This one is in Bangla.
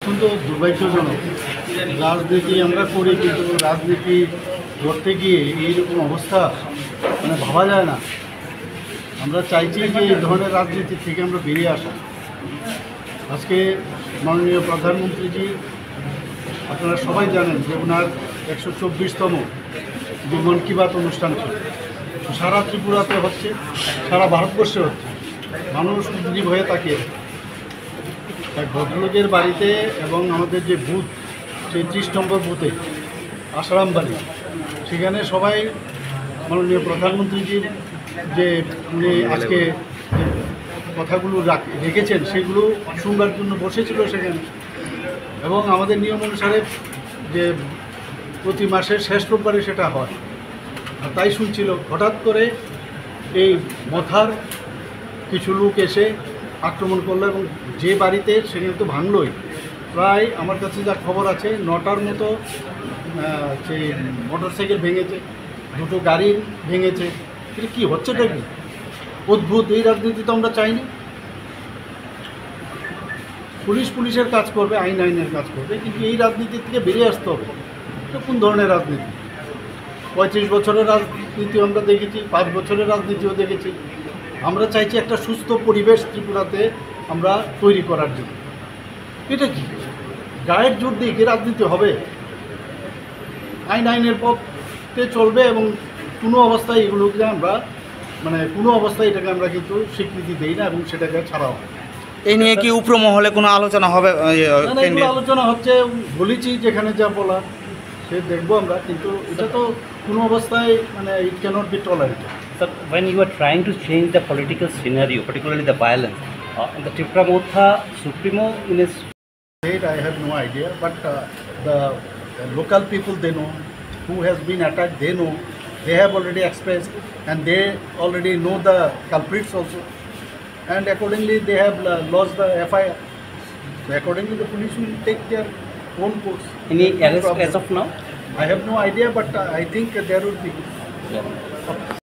অত্যন্ত দুর্ভাগ্যজনক। রাজনীতি আমরা করি, কিন্তু রাজনীতি করতে গিয়ে এইরকম অবস্থা মানে ভাবা যায় না। আমরা চাইছি যে এই ধরনের রাজনীতি থেকে আমরা বেরিয়ে আসা। আজকে মাননীয় প্রধানমন্ত্রীজি, আপনারা সবাই জানেন যে ওনার 124তম যে মন কি বাত অনুষ্ঠান ছিল, সারা ত্রিপুরাতে হচ্ছে, সারা ভারতবর্ষে হচ্ছে। মানুষ উদ্গ্রীব হয়ে তাকিয়ে এক ভদ্রলোকের বাড়িতে এবং আমাদের যে বুথ, সেই 30 নম্বর বুথে আসারাম বাড়ি, সেখানে সবাই মাননীয় প্রধানমন্ত্রীজির যে উনি আজকে কথাগুলো রেখেছেন সেগুলো শুনবার জন্য বসেছিল সেখানে। এবং আমাদের নিয়ম অনুসারে যে প্রতি মাসের শেষ রোববারে সেটা হয়, আর তাই শুনছিল। হঠাৎ করে এই মথার কিছু লোক এসে আক্রমণ করলো এবং যে বাড়িতে সেখানে তো ভাঙলই। প্রায় আমার কাছে যা খবর আছে 9টার মতো সেই মোটরসাইকেল ভেঙেছে, 2টো গাড়ি ভেঙেছে। এটা কী হচ্ছেটা কি অদ্ভুত! এই রাজনীতি তো আমরা চাইনি। পুলিশের কাজ করবে, আইনের কাজ করবে, কিন্তু এই রাজনীতি থেকে বেরিয়ে আসতে হবে। এটা কোন ধরনের রাজনীতি? 35 বছরের রাজনীতি আমরা দেখেছি, 5 বছরের রাজনীতিও দেখেছি। আমরা চাইছি একটা সুস্থ পরিবেশ ত্রিপুরাতে আমরা তৈরি করার জন্য। এটা কি গায়ের জোর দিয়ে কি রাজনীতি হবে? আইনের পথে চলবে এবং কোনো অবস্থায় এগুলোকে আমরা কোনো অবস্থায় এটাকে আমরা কিন্তু স্বীকৃতি দিই না এবং সেটাকে ছাড়াও। এই নিয়ে কি উপমহলে কোনো আলোচনা হবে? আলোচনা হচ্ছে, বলেছি যেখানে যা বলা সে দেখবো আমরা, কিন্তু এটা তো কোনো অবস্থায় it cannot be tolerated. Sir, when you are trying to change the political scenario, particularly the violence, the Tripura Motha Supremo in his state, I have no idea, but the local people, they know. Who has been attacked, they know. They have already expressed, and they already know the culprits also. And accordingly, they have lodged the FIR. So accordingly, the police will take their own course. any arrest as of now? I have no idea, but I think there would be. Yeah.